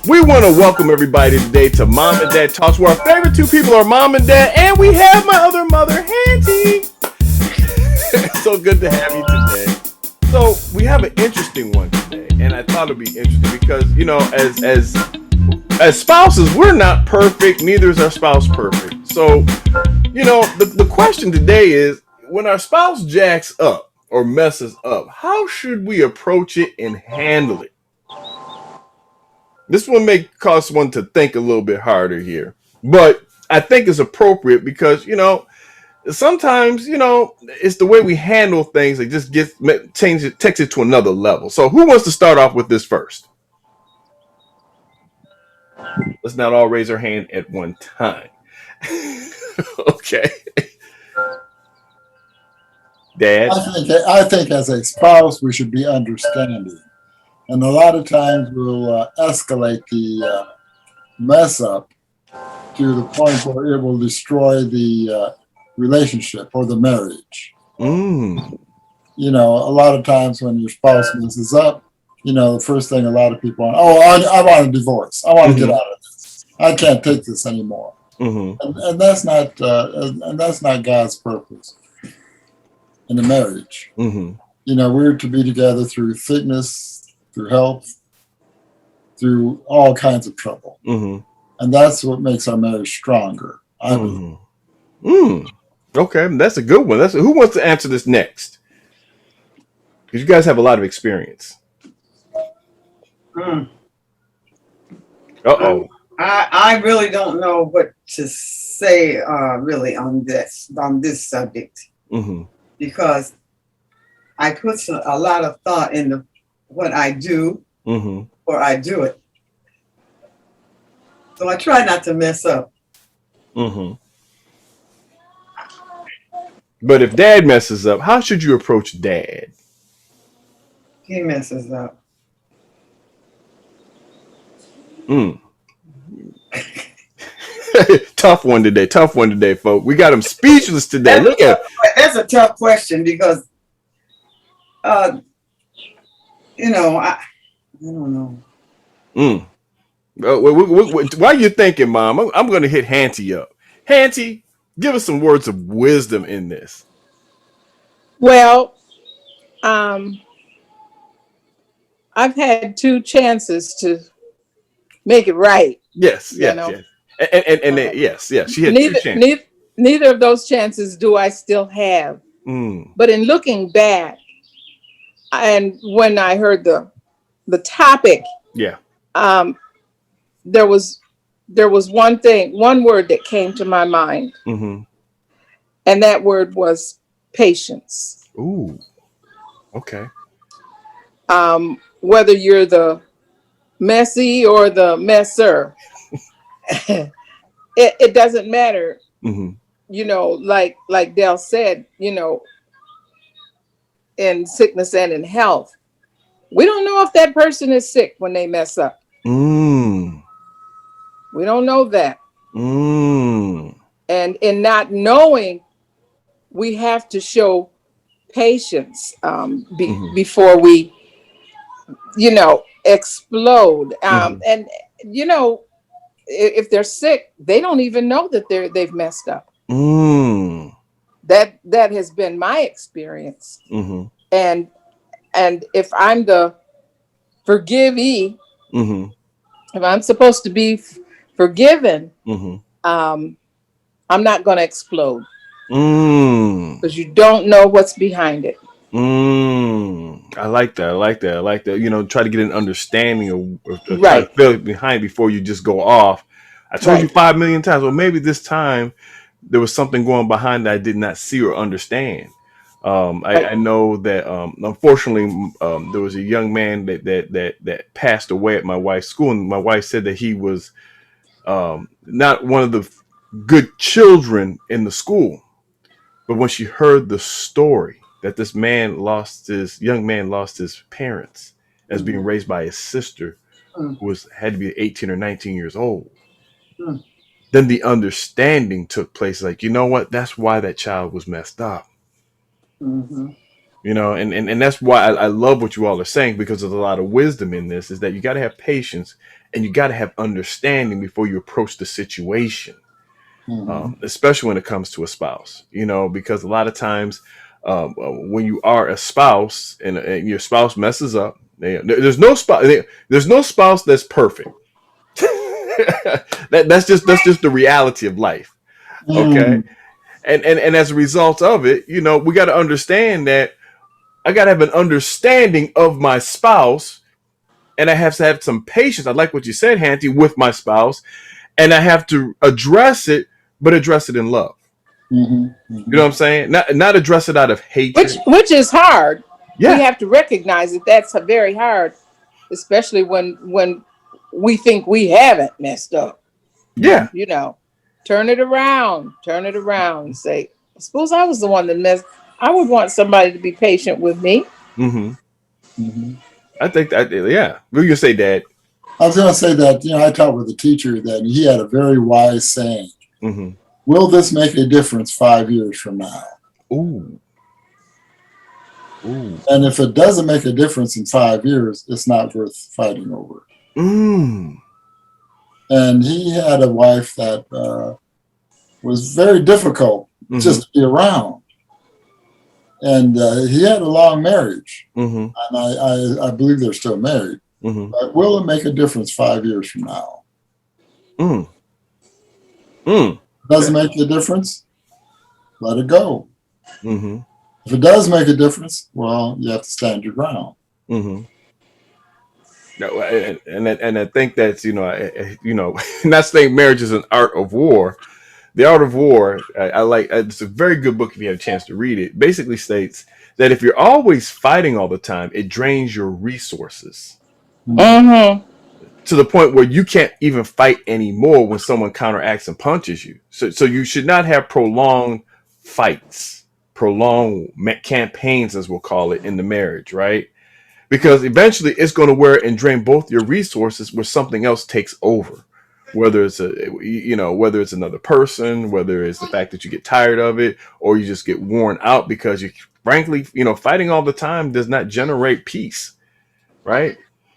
We want to welcome everybody today to Mom and Dad Talks, where our favorite two people are Mom and Dad, and we have my other mother, Hantie. So good to have you today. So we have an interesting one today, and I thought it'd be interesting because as spouses, we're not perfect. Neither is our spouse perfect. So the question today is, when our spouse jacks up or messes up, how should we approach it and handle it? This one may cause one to think a little bit harder here, but I think it's appropriate because sometimes it's the way we handle things that just takes it to another level. So who wants to start off with this first? Let's not all raise our hand at one time. Okay, Dad. I think as a spouse we should be understanding, and a lot of times we'll escalate the mess up to the point where it will destroy the relationship or the marriage. Mm. A lot of times when your spouse messes up, the first thing a lot of people want, I want a divorce. I want to get out of this. I can't take this anymore. Mm-hmm. And that's not God's purpose in the marriage. Mm-hmm. We're to be together through sickness, through health, through all kinds of trouble. Mm-hmm. And that's what makes our marriage stronger, I believe. Mm. Okay, that's a good one. Who wants to answer this next? Because you guys have a lot of experience. Uh-oh. I really don't know what to say really on this subject, because I put a lot of thought into what I do, or I do it. So I try not to mess up. But if Dad messes up, how should you approach Dad? He messes up. Tough one today, folks. We got him speechless today. Look at him. That's a tough question because, I don't know. While you're thinking, Mom, I'm going to hit Hantie up. Hantie, give us some words of wisdom in this. Well, I've had two chances to make it right. Yes. And yes. She had two chances. Neither of those chances do I still have. But in looking back, and when I heard the topic, there was one word that came to my mind, and that word was patience. Ooh, okay. Whether you're the messy or the messer, it doesn't matter. Like Dell said, in sickness and in health, we don't know if that person is sick when they mess up. We don't know that. And in not knowing, we have to show patience before we, explode. And if they're sick, they don't even know that they've messed up. That has been my experience. And if I'm the forgivee, if I'm supposed to be forgiven, I'm not going to explode because you don't know what's behind it. I like that. Try to get an understanding of try to feel it behind before you just go off. I told you 5 million times. Well, maybe this time there was something going behind that I did not see or understand. I know that unfortunately there was a young man that passed away at my wife's school, and my wife said that he was not one of the good children in the school. But when she heard the story that this young man lost his parents as being raised by his sister, who had to be 18 or 19 years old, then the understanding took place. Like, you know what? That's why that child was messed up. And that's why I love what you all are saying, because there's a lot of wisdom in this, is that you got to have patience and you got to have understanding before you approach the situation. Especially when it comes to a spouse, because a lot of times when you are a spouse and your spouse messes up, there's no spouse that's perfect. That's just the reality of life. Okay. Mm. And as a result of it, we got to understand that I got to have an understanding of my spouse, and I have to have some patience. I like what you said, Hantie, with my spouse, and I have to address it, but address it in love. You know what I'm saying? Not address it out of hatred. Which is hard. We Yeah, have to recognize that that's a very hard, especially when we think we haven't messed up. yeah. You know, turn it around, and say, suppose I was the one that messed. I would want somebody to be patient with me. Mm-hmm. Mm-hmm. I think that, yeah. What you gonna say, Dad? I was going to say that, I talked with a teacher that he had a very wise saying. Mm-hmm. Will this make a difference 5 years from now? Ooh. Ooh. And if it doesn't make a difference in 5 years, it's not worth fighting over. Mm. And he had a wife that was very difficult just to be around. And he had a long marriage. And I believe they're still married. But will it make a difference 5 years from now? Doesn't make a difference? Let it go. If it does make a difference, well, you have to stand your ground. No, and I think that's not saying marriage is an art of war. The Art of War, I like. It's a very good book if you have a chance to read it. Basically states that if you're always fighting all the time, it drains your resources to the point where you can't even fight anymore when someone counteracts and punches you. So you should not have prolonged fights, prolonged campaigns, as we'll call it, in the marriage, right? Because eventually it's going to wear and drain both your resources where something else takes over. Whether it's whether it's another person, whether it's the fact that you get tired of it, or you just get worn out because you, frankly, fighting all the time does not generate peace, right?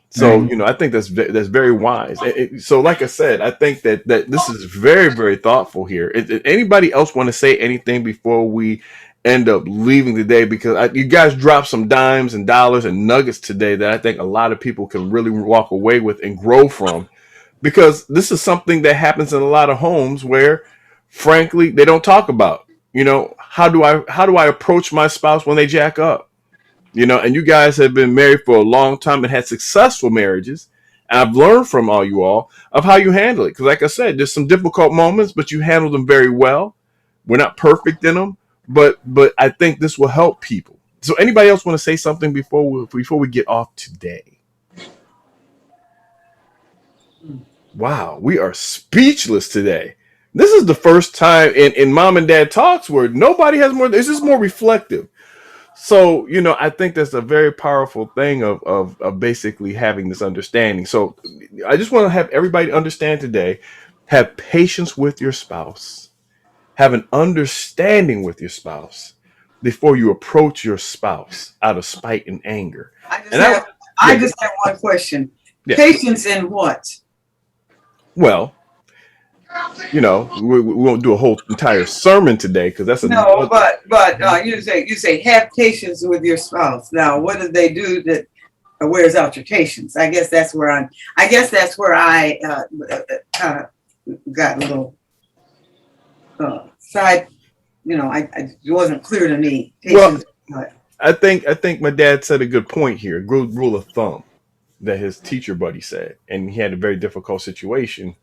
So I think that's very wise. So, like I said, I think that this is very, very thoughtful here. Anybody else want to say anything before we end up leaving today? Because you guys dropped some dimes and dollars and nuggets today that I think a lot of people can really walk away with and grow from. Because this is something that happens in a lot of homes where, frankly, they don't talk about. How do I approach my spouse when they jack up? And you guys have been married for a long time and had successful marriages. And I've learned from all you all of how you handle it. Because, like I said, there's some difficult moments, but you handle them very well. We're not perfect in them, but I think this will help people. So, anybody else want to say something before we get off today? Wow, we are speechless today. This is the first time in Mom and Dad Talks where nobody has more. This is more reflective. So, I think that's a very powerful thing of basically having this understanding. So I just want to have everybody understand today, have patience with your spouse, have an understanding with your spouse before you approach your spouse out of spite and anger. I just have one question. Yeah. Patience in what? Well, we won't do a whole entire sermon today because that's but you say have patience with your spouse. Now, what do they do that wears out your patience? I guess that's where I kind of got a little side. It wasn't clear to me. Patience, well, I think my dad said a good point here. A good rule of thumb that his teacher buddy said, and he had a very difficult situation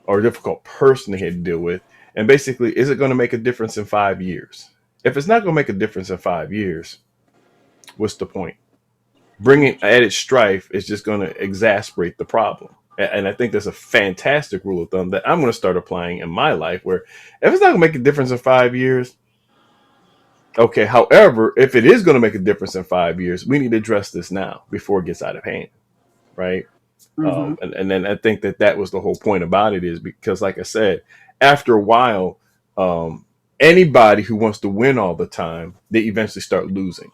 or a difficult person he had to deal with. And basically, is it going to make a difference in 5 years? If it's not going to make a difference in 5 years, what's the point? Bringing added strife is just going to exacerbate the problem. And I think that's a fantastic rule of thumb that I'm going to start applying in my life, where if it's not going to make a difference in 5 years, okay. However, if it is going to make a difference in 5 years, we need to address this now before it gets out of hand, right? And then I think that was the whole point about it, is because, like I said, after a while, anybody who wants to win all the time, they eventually start losing.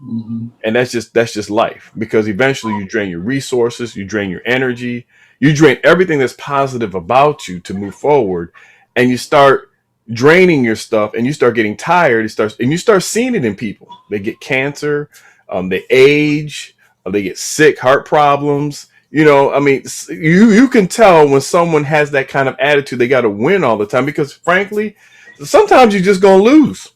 Mm-hmm. And that's just life, because eventually you drain your resources, you drain your energy, you drain everything that's positive about you to move forward, and you start draining your stuff, and you start getting tired. And you start seeing it in people. They get cancer, they age, they get sick, heart problems. I mean, you can tell when someone has that kind of attitude. They got to win all the time, because frankly, sometimes you're just gonna lose.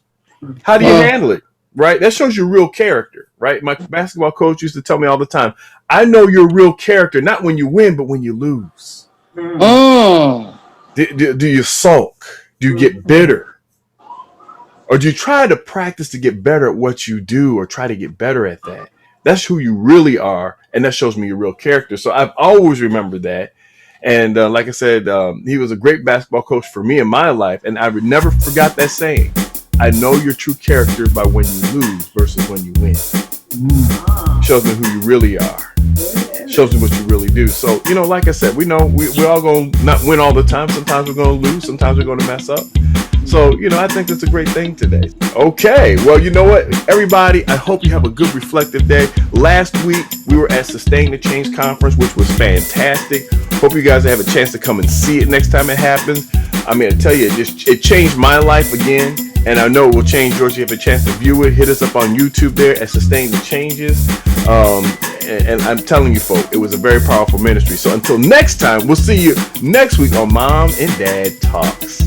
How do you handle it? Right? That shows your real character, right? My basketball coach used to tell me all the time, I know your real character, not when you win, but when you lose. Do you sulk? Do you get bitter? Or do you try to practice to get better at what you do, or try to get better at that? That's who you really are, and that shows me your real character. So I've always remembered that. And like I said, he was a great basketball coach for me in my life, and I would never forgot that saying. I know your true character by when you lose versus when you win. Shows me who you really are. Shows me what you really do. So, like I said, we know we're all going to not win all the time. Sometimes we're going to lose. Sometimes we're going to mess up. So, I think that's a great thing today. Okay. Well, you know what, everybody, I hope you have a good reflective day. Last week, we were at Sustain the Change Conference, which was fantastic. Hope you guys have a chance to come and see it next time it happens. I mean, I tell you, it changed my life again. And I know it will change yours. You have a chance to view it. Hit us up on YouTube there at Sustain the Changes. And I'm telling you, folks, it was a very powerful ministry. So until next time, we'll see you next week on Mom and Dad Talks.